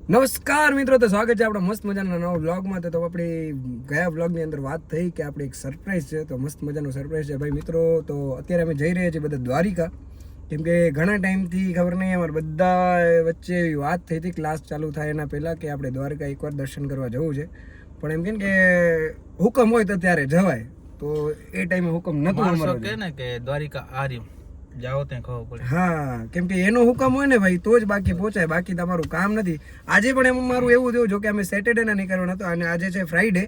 નમસ્કાર મિત્રો, તો સ્વાગત છે આપણા મસ્ત મજાના નવા વ્લોગમાં. તો આપણે ગયા વ્લોગની અંદર વાત થઈ કે આપણે એક સરપ્રાઈઝ છે, તો મસ્ત મજાનું સરપ્રાઈઝ છે ભાઈ મિત્રો. તો અત્યારે અમે જઈ રહ્યા છીએ બધા દ્વારિકા, કેમ કે ઘણા ટાઈમથી ખબર નહીં, અમારે બધા વચ્ચે એવી વાત થઈ હતી ક્લાસ ચાલુ થાય એના પહેલાં કે આપણે દ્વારકા એકવાર દર્શન કરવા જવું છે. પણ એમ કેમ કે હુકમ હોય તો ત્યારે જવાય, તો એ ટાઈમે હુકમ નતો અમારો કે દ્વારિકા આર્યું જાઓ ત્યાં ખબર પડે. હા, કેમ કે એનો હુકમ હોય ને ભાઈ તો જ બાકી પહોંચાય, બાકી તમારું કામ નથી. આજે પણ એમ મારું એવું થયું, જો કે અમે સેટરડે ના નીકળવાના હતો અને આજે છે ફ્રાઈડે,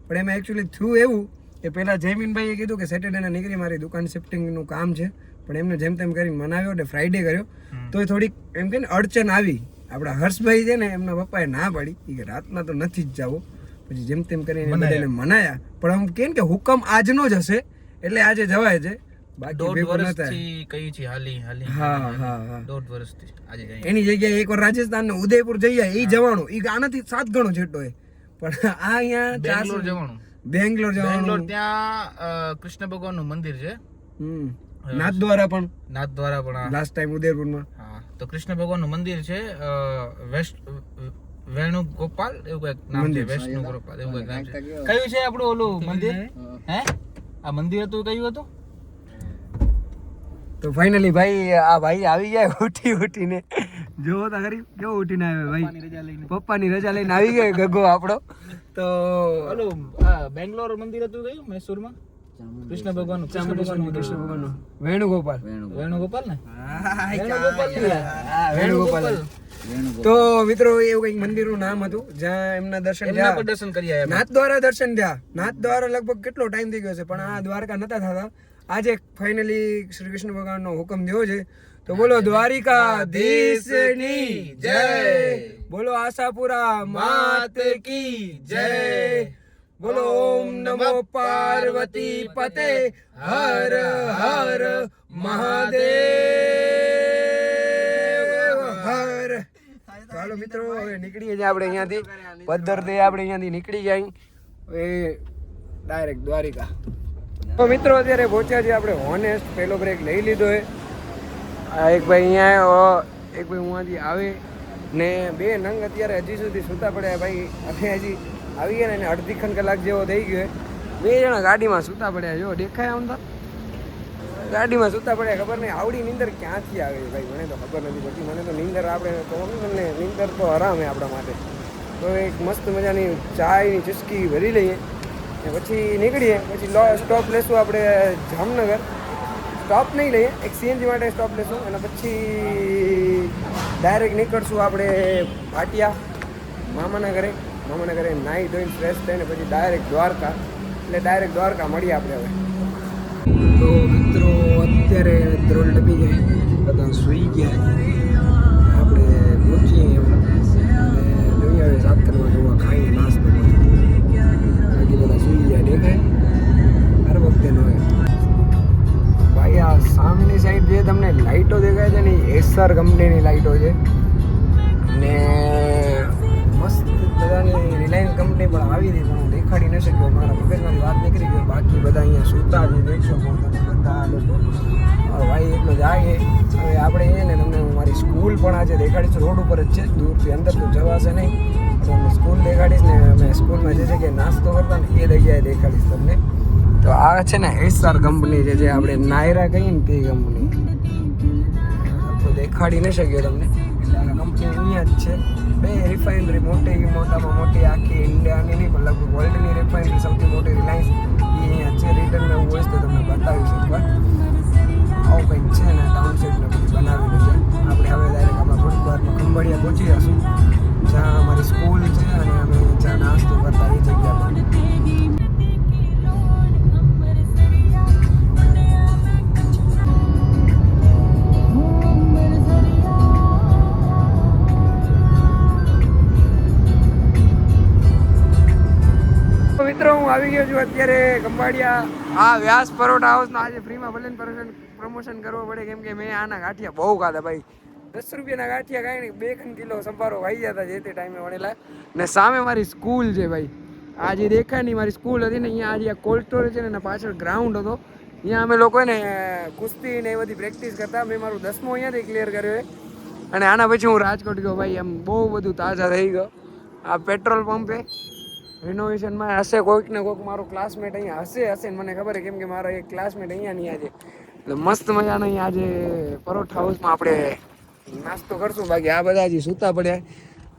પણ એમાં એકચ્યુઅલી થયું એવું કે પહેલાં જયમીનભાઈએ કીધું કે સેટરડે ના નીકળી, મારી દુકાન શિફ્ટિંગનું કામ છે, પણ એમને જેમ તેમ કરીને મનાવ્યો એટલે ફ્રાઈડે કર્યો. તો એ થોડીક એમ કે ને અડચણ આવી. આપણા હર્ષભાઈ છે ને, એમના પપ્પાએ ના પાડી કે રાતના તો નથી જ જવું. પછી જેમ તેમ કરીને બધાને મનાયા, પણ આમ કેમ કે હુકમ આજનો જ હશે એટલે આજે જવાય છે. એની જગ્યાએ એકવાર રાજસ્થાન ને ઉદયપુર જઈએ, એ જવાનું, એ આનાથી 7 ગણો જેટલો હોય. પણ આ અહીંયા બેંગ્લોર જવાનું. ત્યાં કૃષ્ણ ભગવાન નું મંદિર છે, નાથદ્વારા પણ લાસ્ટ ટાઈમ ઉદયપુરમાં. તો કૃષ્ણ ભગવાન નું મંદિર છે, વેણુગોપાલ એવું કઈક નામ છે, વેણુગોપાલ એવું કઈક નામ છે. કયું છે આપણું ઓલું મંદિર? હે, આ મંદિર હતું કયું હતું? તો ફાઇનલી ભાઈ આ ભાઈ આવી ગયા ઉઠીને, જોવો તો ખરી કેવો ઉઠીને આવે ભાઈ, પપ્પાની રજા લઈને આવી ગયો ગગો આપણો. તો ઓલું બેંગ્લોર મંદિર હતું કયું મૈસૂરમાં? કૃષ્ણ ભગવાન વેણુગોપાલ ને વેણુગોપાલ. તો મિત્રો એવું કઈક મંદિરનું નામ હતું જ્યાં એમના દર્શન કર્યા, નાથદ્વારા દર્શન થયા. નાથદ્વારા લગભગ કેટલો ટાઈમ થઈ ગયો છે, પણ આ દ્વારકા નતા થતા. આજે ફાઇનલી શ્રી કૃષ્ણ ભગવાનનો હુકમ થયો છે, તો બોલો દ્વારિકાધીશની જય, બોલો આશાપુરા માત કી જય, બોલો ઓમ નમો પાર્વતી પતે હર હર મહાદેવ હર. ચાલો મિત્રો, હવે નીકળીએ છીએ આપણે અહીંયાથી, પદ્ધર આપણે અહીંયાથી નીકળી જાય એ ડાયરેક્ટ દ્વારિકા. તો મિત્રો અત્યારે પહોંચ્યા છીએ આપણે હોનેસ્ટ, પહેલો બ્રેક લઈ લીધો છે. એક ભાઈ અહીંયા, એક ભાઈ અહીંયાથી આવે ને, 2 નંગ અત્યારે હજી સુધી સૂતા પડ્યા ભાઈ. અમે હજી આવી ગયા ને અડધી ખંડ કલાક જેવો થઈ ગયો. 2 જણા ગાડીમાં સૂતા પડ્યા, જો દેખાય આમ તો ગાડીમાં સૂતા પડ્યા. ખબર નહીં આવડી નીંદર ક્યાંથી આવે ભાઈ, મને તો ખબર નથી પડતી. મને તો નીંદર આપણે તો મને નીંદર તો આરામ છે આપણા માટે. તો એક મસ્ત મજાની ચાયની ચુસ્કી ભરી લઈએ, પછી નીકળીએ. પછી સ્ટોપ લેશું આપણે જામનગર. સ્ટોપ નહીં લઈએ, એક સીએનજી માટે સ્ટોપ લેશું અને પછી ડાયરેક્ટ નીકળશું આપણે ભાટિયા મામાના ઘરે નાહી ધોઈને ફ્રેશ થઈને પછી ડાયરેક્ટ દ્વારકા. એટલે ડાયરેક્ટ દ્વારકા મળીએ આપણે હવે. તો મિત્રો અત્યારે ધ્રોલ ડબી જાય, બધા સૂઈ ગયા, આપણે પહોંચીએ એમ અને જોઈએ હવે 7 કરવા જોવા ખાઈને નાસ્તો બધા સુઈ ગયા. દેખાય હર વખતે ન હોય ભાઈ. આ સામેની સાઈડ જે તમને લાઇટો દેખાય છે ને, એસઆર કંપનીની લાઇટો છે ને મસ્ત બધાની. રિલાયન્સ કંપની પણ આવી હતી, પણ હું દેખાડી ન શક્યો, મારા મગજમાંથી વાત નીકળી ગઈ. બાકી બધા અહીંયા સૂતા છે, દેખશો પણ તમે બધા લોકો ભાઈ એટલો જાય. હવે આપણે એ ને તમને હું મારી સ્કૂલ પણ આજે દેખાડીશ, રોડ ઉપર જ છે, દૂરથી અંદર તો જવાશે નહીં. સ્કૂલ દેખાડીશ ને અમે સ્કૂલમાં જે જગ્યાએ નાસ્તો કરતા ને એ જગ્યાએ દેખાડીશ તમને. તો આ છે ને એસઆર કંપની છે, જે આપણે નાયરા કહીએ ને તે કંપની. તો દેખાડી ન શક્યો તમને, એટલે આ કંપની અહીંયા જ છે. 2 રિફાઇનરી મોટામાં મોટી આખી ઇન્ડિયાની નહીં પણ લગભગ વર્લ્ડની રિફાઇનરી સૌથી મોટી રિલાયન્સ એ અહીંયા છે. રિટર્ન એવું હોય તો તમને બતાવીશ એકવાર. આવું કંઈક છે ને ટાઉનશીપને બધી બનાવેલું છે. આપણે હવે ડાયરેક્ટ આપણા થોડીક વારમાં ખંભાળિયા પહોંચી જશું, જ્યાં અમારી સ્કૂલ છે અને અમે જ્યાં નાસ્તો કરતા એ જગ્યા પર. મિત્રો હું આવી ગયો છું અત્યારે ખંભાળિયા. આ વ્યાસ પરોઠા હાઉસના આજે ફ્રીમાં ભલે પ્રમોશન કરવો પડે, કેમ કે મેં આના ગાંઠિયા બહુ ખાધા ભાઈ. 10 રૂપિયાના ગાંઠિયા કાંઈ નહીં, 2 કિલો સંભારો વાઈ જતા જે તે ટાઈમે વળેલા. ને સામે મારી સ્કૂલ છે ભાઈ, આ જે દેખાય નહીં મારી સ્કૂલ હતી ને, અહીંયા આજે કોલ્ડ સ્ટોરેજ છે ને પાછળ ગ્રાઉન્ડ હતો. અહીંયા અમે લોકો ને કુસ્તી ને એ બધી પ્રેક્ટિસ કરતા. મેં મારું 10મું અહીંયાથી ક્લિયર કર્યો. અને આના પછી હું રાજકોટ ગયો ભાઈ, એમ બહુ બધું તાજા થઈ ગયો. આ પેટ્રોલ પંપે રિનોવેશનમાં હશે કોઈક ને કોઈક મારો ક્લાસમેટ અહીંયા હશે ને મને ખબર છે, કેમ કે મારો એક ક્લાસમેટ અહીંયા આજે એટલે મસ્ત મજાનો અહીંયા આજે પરોઠા હાઉસમાં આપણે નાસ્તો કરશું. બાકી આ બધા હજી સૂતા પડ્યા,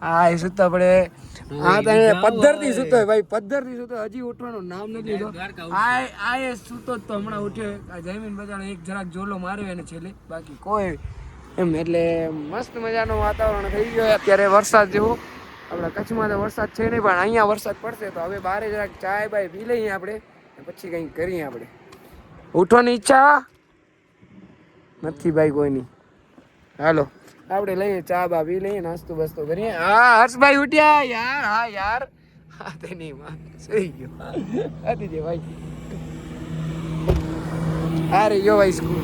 આ એ સૂતા પડે, આ તો પદ્ધરથી સૂતો હોય ભાઈ, પદ્ધરથી સૂતો, હજી ઉઠવાનું નામ નથી લીધો. આ એ સૂતો જ તો હમણાં ઉઠ્યો, આ જમીન બજાનો એક જરાક જોલો માર્યો એને છેલ્લે, બાકી કોઈ એમ. એટલે મસ્ત મજાનું વાતાવરણ થઈ ગયું અત્યારે, વરસાદ જેવો. આપણા કચ્છમાં તો વરસાદ છે નહીં, પણ અહીંયા વરસાદ પડશે તો હવે બારે જરાક ચાય બાય પી લઈએ આપણે, પછી કંઈક કરીએ આપણે. ઉઠવાની ઈચ્છા નથી ભાઈ કોઈની. હાલો આપણે લઈએ ચા બા પી લઈએ, નાસ્તો બસ્તો કરીએ. હા હર્ષભાઈ ઉઠ્યા યાર, હા યાર, હા તેની માં સુઈ ગયો હતી જે ભાઈ. અરે યો ભાઈ સ્કૂલ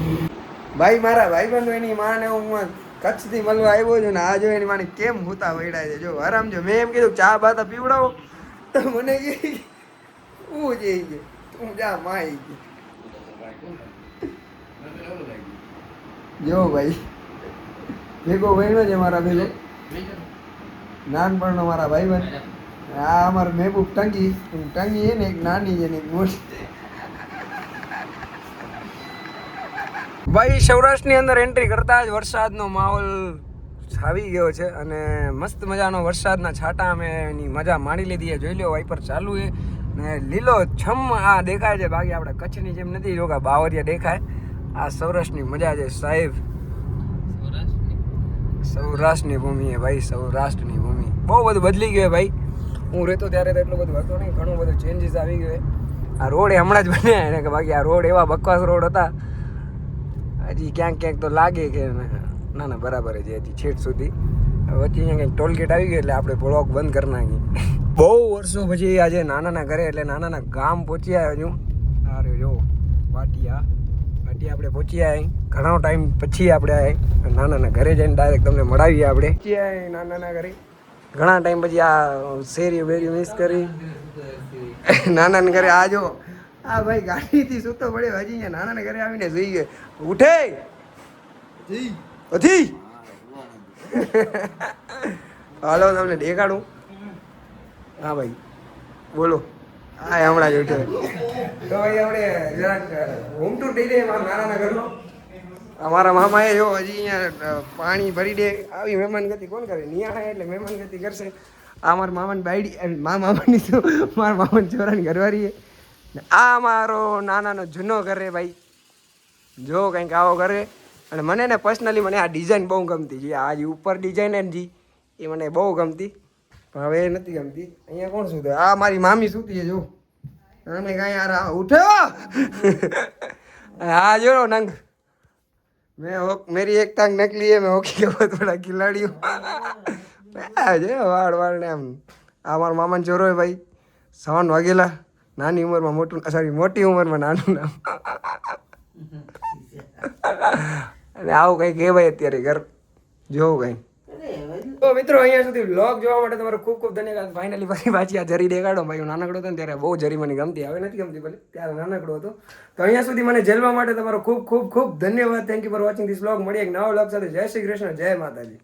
ભાઈ, મારા ભાઈબંધો એની માને હું કચ્છથી મળવા આવ્યો છું ને આ જો એની માને કેમ હુતા વૈડા છે જો આરામ જો. મેં એમ કીધું ચા બા તો પીવડાવો તો મને કે હું જઈ ગયો, તું જા માઈ ગયો. જો ભાઈ ભેગો વહેણો છે મારા ભેગો, નાનપણનો મારા ભાઈબંધ. આ અમારો મહેબૂબ ટંકી છે ને, એક નાની છે ને એક મોટી. ભાઈ સૌરાષ્ટ્રની અંદર એન્ટ્રી કરતા જ વરસાદનો માહોલ આવી ગયો છે અને મસ્ત મજાનો વરસાદના છાંટા અમે એની મજા માણી લીધી છે. જોઈ લો વાઇપર ચાલુ છે ને લીલો છમ આ દેખાય છે. બાકી આપણે કચ્છની જેમ નથી, જો કે બાવરિયા દેખાય. આ સૌરાષ્ટ્રની મજા છે સાહેબ, સૌરાષ્ટ્રની ભૂમિ છે ભાઈ, સૌરાષ્ટ્રની ભૂમિ. બહુ બધું બદલી ગયું ભાઈ. હું રહેતો ત્યારે તો એટલું બધું હતું નહીં, ઘણું બધું ચેન્જીસ આવી ગયું. આ રોડ હમણાં જ બન્યા એને, કે બાકી આ રોડ એવા બકવાસ રોડ હતા. હજી ક્યાંક ક્યાંક તો લાગે કે ના ના બરાબર છે હજી છેટ સુધી. વચ્ચે અહીંયા કંઈક ટોલગેટ આવી ગયું એટલે આપણે બ્લોક બંધ કરી નાખી. બહુ વર્ષો પછી આજે નાનાના ઘરે એટલે નાનાના ગામ પહોંચ્યા હજુ. અરે જો વાટિયા આપણે પહોંચ્યા અહીં ઘણો ટાઈમ પછી. આપણે નાનાના ઘરે જઈને ડાયરેક્ટ તમને મળાવીએ. આપણે પહોંચ્યા નાનાના ઘરે ઘણા ટાઈમ પછી. આ શેરી બેરી મિસ કરી નાનાના ઘરે. આ જો આ ભાઈ ગાડીથી સૂતો પડ્યો, હજી અહીંયા નાનાના ઘરે આવીને સુઈ ગયો. ઉઠે હતી હાલો તમને દેખાડું. હા ભાઈ બોલો. હા હમણાં જ ઉઠ્યો. તો ભાઈ આપણે જરાક હોમ ટૂર થઈ જાય મારા નાનાના ઘરનો. અમારા મામાએ જો હજી અહીંયા પાણી ભરી દે. આવી મહેમાનગતિ કોણ કરે? નિયાણા એટલે મહેમાનગતિ કરશે. આ મારા મામાની બાયડી, મામાની તો મારા મામાની છોરાની ઘરવાળી છે. આ મારો નાનાનો જૂનો ઘરે ભાઈ, જો કંઈક આવો કરે. અને મને ને પર્સનલી મને આ ડિઝાઇન બહુ ગમતી છે. આ જે ઉપર ડિઝાઇન ને જી એ મને બહુ ગમતી, પણ હવે એ નથી ગમતી. અહીંયા કોણ સૂતો? આ મારી મામી સૂતી છે જો. અને કાંઈ યાર ઉઠ્યો હા જો નંગ मेरी एक टांग नकली है, मैं हॉकी का बहुत बड़ा खिलाड़ी हूँ. વાળ વાળ ને આમ. આ મારા મામાનો ચોરો હોય ભાઈ, 7 વાગેલા. નાની ઉંમરમાં મોટું, સોરી મોટી ઉંમરમાં નાનું નામ. અને આવું કંઈ કહેવાય અત્યારે ઘર જોવું કંઈ. તો મિત્રો અહીંયા સુધી વ્લોગ જોવા માટે તમારો ખૂબ ખૂબ ધન્યવાદ. ફાઇનલી ફરી પાછી આ જરી દેખાડો ભાઈ. હું નાનકડો હતો ને ત્યારે બહુ જરી મને ગમતી, હવે નથી ગમતી ભલે, ત્યારે નાનકડો હતો. તો અહીંયા સુધી મને જેલવા માટે તમારો ખૂબ ખૂબ ખૂબ ધન્યવાદ. Thank you for watching this vlog. મળીએ એક નવા વ્લોગ સાથે. જય શ્રી કૃષ્ણ, જય માતાજી.